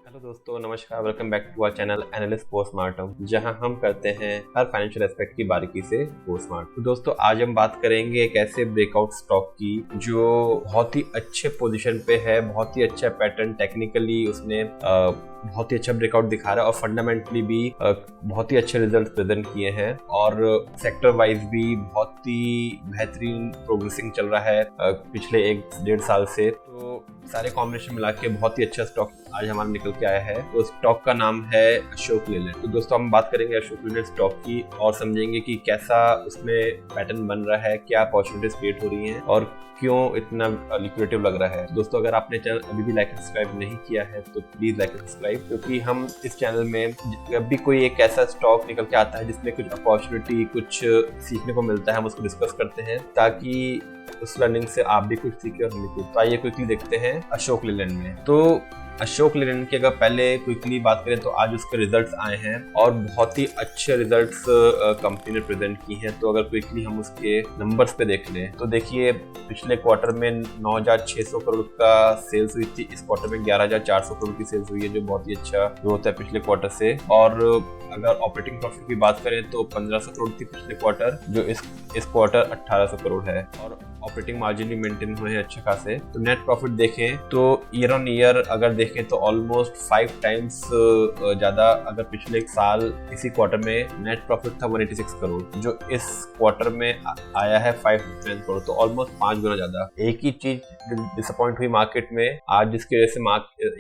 Hello दोस्तों, नमस्कार। Welcome back to our channel analyst postmortem, जहां हम करते हैं हर फाइनेंशियल एस्पेक्ट की बारीकी से पोस्टमार्टम। तो दोस्तों, आज हम बात करेंगे एक ऐसे ब्रेकआउट स्टॉक की जो बहुत ही अच्छे पोजीशन पे है, बहुत ही अच्छा पैटर्न, टेक्निकली उसने बहुत ही अच्छा ब्रेकआउट दिखा रहा है और फंडामेंटली भी बहुत ही अच्छे रिजल्ट प्रेजेंट किए हैं और सेक्टर वाइज भी बहुत ही बेहतरीन प्रोग्रेसिंग चल रहा है पिछले 1-1.5 साल से। तो सारे कॉम्बिनेशन मिला के बहुत ही अच्छा स्टॉक आज हमारा निकल के आया है। तो स्टॉक का नाम है अशोक लेलैंड। तो दोस्तों, हम बात करेंगे अशोक लेलैंड स्टॉक की और समझेंगे कि कैसा उसमें पैटर्न बन रहा है, क्या अपॉर्चुनिटीज क्रिएट हो रही हैं और क्यों इतना लिक्विडेटिव लग रहा है। दोस्तों, अगर आपने चैनल अभी भी लाइक सब्सक्राइब नहीं किया है तो प्लीज लाइक सब्सक्राइब, क्योंकि हम इस चैनल में जब भी कोई एक ऐसा स्टॉक निकल के आता है जिसमें कुछ अपॉर्चुनिटी, कुछ सीखने को मिलता है, हम उसको डिस्कस करते हैं ताकि उस लर्निंग से आप भी कुछ सीखे और हम भी कुछ। तो आइए क्विकली देखते हैं अशोक लेलैंड में। तो अशोक लेलैंड की अगर पहले क्विकली बात करें तो आज उसके रिजल्ट्स आए हैं और बहुत ही अच्छे रिजल्ट्स कंपनी ने प्रेजेंट की हैं। तो अगर क्विकली हम उसके नंबर्स पे देख लें तो देखिए, पिछले क्वार्टर में 9,600 करोड़ का सेल्स हुई थी। इस क्वार्टर में 11,400 करोड़ की सेल्स हुई है, जो बहुत ही अच्छा ग्रोथ है पिछले क्वार्टर से। और अगर ऑपरेटिंग प्रॉफिट की बात करें तो 1,500 करोड़ थी पिछले क्वार्टर, जो इस क्वार्टर 1,800 करोड़ है और ऑपरेटिंग मार्जिन भी मेंटेन हुए हैं अच्छे खासे। तो नेट प्रॉफिट देखें तो ईयर ऑन ईयर अगर देखें तो ऑलमोस्ट 5 टाइम्स ज्यादा। अगर पिछले साल इसी क्वार्टर में नेट प्रॉफिट था 186 करोड़, जो इस क्वार्टर में आया है 559 करोड़, तो ऑलमोस्ट 5 गुना ज्यादा। एक ही चीज डिसअपॉइंट हुई मार्केट में आज, जिसकी वजह से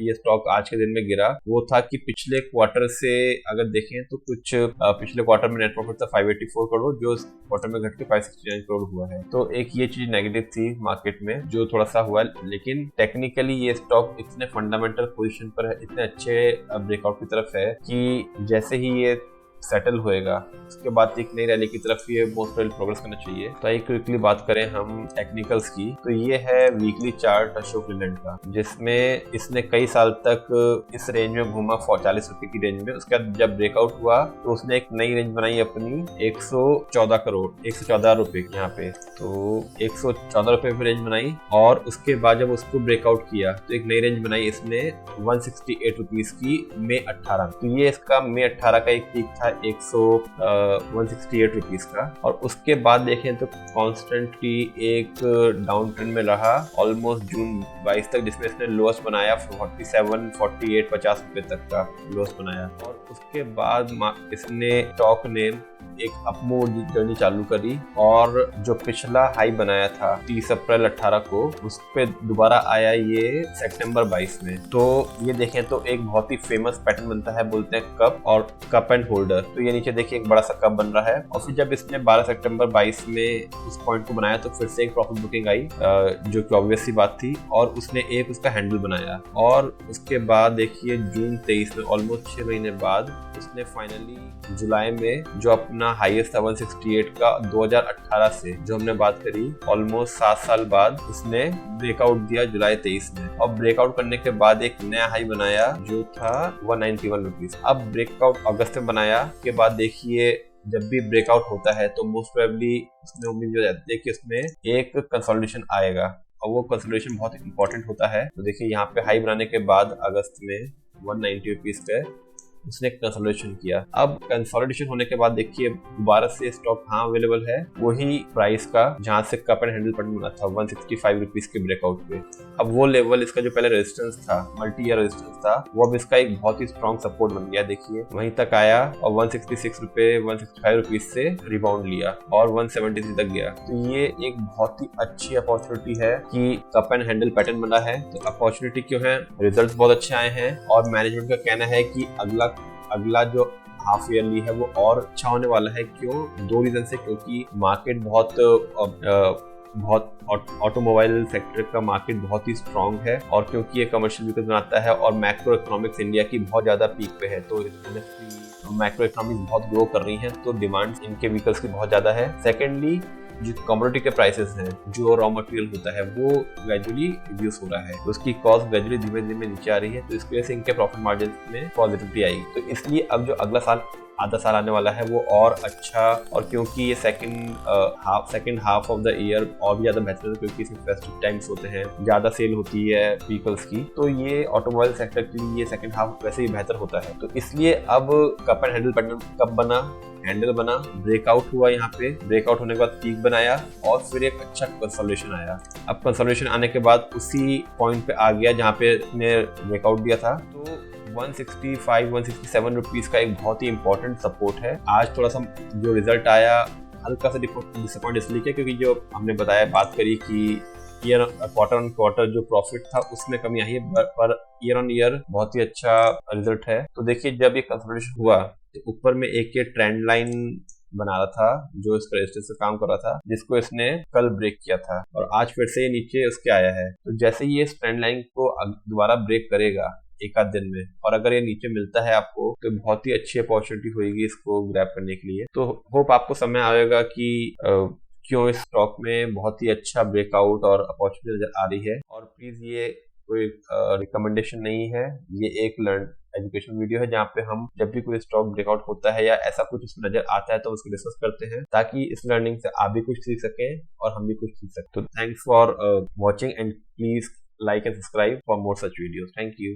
ये स्टॉक आज के दिन में गिरा, वो था कि पिछले क्वार्टर से अगर देखें तो कुछ पिछले क्वार्टर में नेट प्रॉफिट था 584 करोड़, जो इस क्वार्टर में घट के 569 करोड़ हुआ है। तो एक ये चीज नेगेटिव थी मार्केट में, जो थोड़ा सा हुआ, लेकिन टेक्निकली ये स्टॉक इतने फंडामेंटल पोजीशन पर है, इतने अच्छे ब्रेकआउट की तरफ है कि जैसे ही ये सेटल होएगा उसके बाद एक नई रैली की तरफ ये मोस्ट प्रोबेबली प्रोग्रेस करना चाहिए। तो आइए क्विकली बात करें हम टेक्निकल्स की। तो ये है वीकली चार्ट अशोक लेलैंड का, जिसमें इसने कई साल तक इस रेंज में घूमा 40 रुपए की रेंज में। उसके बाद जब ब्रेकआउट हुआ तो उसने एक नई रेंज बनाई अपनी 114 करोड़ 114 रुपए की, यहाँ पे तो 114 रुपए की रेंज बनाई। और उसके बाद जब उसको ब्रेकआउट किया तो एक नई रेंज बनाई इसने 168 रुपीज की मई 18। तो ये इसका मई 18 का एक पीक था 168 रुपीज का। और उसके बाद देखें तो कॉन्स्टेंटली एक डाउन ट्रेंड में रहा ऑलमोस्ट जून 22 तक, जिसमें इसने लोएस्ट बनाया 47, 48, 50 रुपए तक का लोएस्ट बनाया। और उसके बाद इसने स्टॉक ने एक अपमूव जर्नी चालू करी और जो पिछला हाई बनाया था 30 अप्रैल 18 को, उस पे दोबारा आया ये सितंबर 22 में। तो ये देखें तो एक बहुत ही फेमस पैटर्न बनता है, बोलते हैं कप और कप एंड होल्डर। तो ये नीचे देखिए एक बड़ा सा कप बन रहा है और फिर जब इसने 12 सितंबर 22 में उस पॉइंट को बनाया तो फिर से एक प्रॉफिट बुकिंग आई, जो कि ऑब्वियस सी बात थी, और उसने एक उसका हैंडल बनाया। और उसके बाद देखिए जून 23 में, ऑलमोस्ट 6 महीने बाद, उसने फाइनली जुलाई में जो अपना हाईएस्ट था 168 का 2018 से, जो हमने बात करी, ऑलमोस्ट 7 साल बाद उसने ब्रेकआउट दिया जुलाई 23 में। और ब्रेकआउट करने के बाद एक नया हाई बनाया जो था 191 रुपीज। अब ब्रेकआउट अगस्त में बनाया के बाद देखिए, जब भी ब्रेकआउट होता है तो मोस्ट प्रोबेबली उसमें उम्मीद हो जाती है कि उसमें एक कंसोलिडेशन आएगा और वो कंसोलिडेशन बहुत इंपॉर्टेंट होता है। तो देखिए यहाँ पे हाई बनाने के बाद अगस्त में 190 रुपीज पे उसने कंसोलिडेशन किया। अब कंसोलिडेशन होने के बाद देखिए दोबारा से स्टॉक कहाँ अवेलेबल है, वही प्राइस का जहां से कप एंड हैंडल बटन बना था 165 रुपीज के ब्रेकआउट पे। अब वो लेवल, इसका जो पहले रेजिस्टेंस था, मल्टी ईयर रेजिस्टेंस था, वो अब इसका एक बहुत ही स्ट्रॉन्ग सपोर्ट बन गया। देखिए वहीं तक आया और 166 रुपए 165 रुपीज से रिबाउंड लिया और 173 तक गया। तो ये एक बहुत ही अच्छी अपॉर्चुनिटी है कि कप एंड हैंडल पैटर्न बना है। तो अपॉर्चुनिटी क्यों है? रिजल्ट बहुत अच्छे आए हैं और मैनेजमेंट का कहना है कि अगला जो हाफ ईयरली है वो और अच्छा होने वाला है। क्यों? 2 रीजन से, क्योंकि मार्केट बहुत ऑटोमोबाइल सेक्टर का मार्केट बहुत ही स्ट्रांग है और क्योंकि ये कमर्शियल व्हीकल्स बनाता है और मैक्रो इकोनॉमिक्स इंडिया की बहुत ज्यादा पीक पे है, तो मैक्रो इकोनॉमिक्स बहुत ग्रो कर रही है, तो डिमांड इनके व्हीकल्स की बहुत ज्यादा है। सेकेंडली, जो कमोडिटी के प्राइसेस हैं, जो रॉ मटेरियल होता है, वो ग्रेजुअली रिड्यूस हो रहा है, उसकी कॉस्ट ग्रेजुअली धीमे धीमे नीचे आ रही है, तो इसकी वजह से इनके प्रॉफिट मार्जिन में पॉजिटिविटी आई। तो इसलिए अब जो अगला साल आधा साल आने वाला है वो और अच्छा, और क्योंकि ये second half of the year और भी ज्यादा बेहतर है क्योंकि इसमें फेस्टिव टाइम्स होते हैं, ज्यादा सेल होती है व्हीकल्स की, तो ये ऑटोमोबाइल सेक्टर के लिए ये सेकंड हाफ वैसे ही बेहतर होता है। तो इसलिए अब कप एंड हैंडल पैटर्न कब बना, हैंडल बना, ब्रेकआउट हुआ, यहाँ पे ब्रेकआउट होने के बाद पीक बनाया और फिर एक अच्छा कंसोलिडेशन आया। अब कंसोलिडेशन आने के बाद उसी पॉइंट पे आ गया जहाँ पे ने ब्रेकआउट दिया था। तो 165-167 रुपीज का एक बहुत ही इंपॉर्टेंट सपोर्ट है। आज थोड़ा सा जो रिजल्ट आया हल्का सा डिसअपॉइंट इसलिए किया क्योंकि जो हमने बताया, बात करी कि ईयर क्वार्टर ऑन क्वार्टर जो प्रॉफिट था उसमें कमी आई है, पर ईयर ऑन ईयर बहुत ही अच्छा रिजल्ट है। तो देखिए जब ये कंसोलिडेशन हुआ तो ऊपर में एक ये ट्रेंड लाइन बना रहा था जो इसका रेजिस्टेंस से काम कर रहा था, जिसको इसने कल ब्रेक किया था और आज फिर से ये नीचे उसके आया है। तो जैसे ही ये इस ट्रेंड लाइन को दोबारा ब्रेक करेगा एक आध दिन में, और अगर ये नीचे मिलता है आपको तो बहुत ही अच्छी अपॉर्चुनिटी होगी इसको ग्रैब करने के लिए। तो होप आपको समझ आएगा कि क्यों इस स्टॉक में बहुत ही अच्छा ब्रेकआउट और अपॉर्चुनिटी नजर आ रही है। और प्लीज ये कोई रिकमेंडेशन नहीं है, ये एक लर्न एजुकेशन वीडियो है जहाँ पे हम जब भी कोई स्टॉक ब्रेकआउट होता है या ऐसा कुछ इसमें नजर आता है तो उसको डिस्कस करते हैं ताकि इस लर्निंग से आप भी कुछ सीख सकें और हम भी कुछ सीख सकें। तो thanks for watching and please like and subscribe for more such videos. Thank you.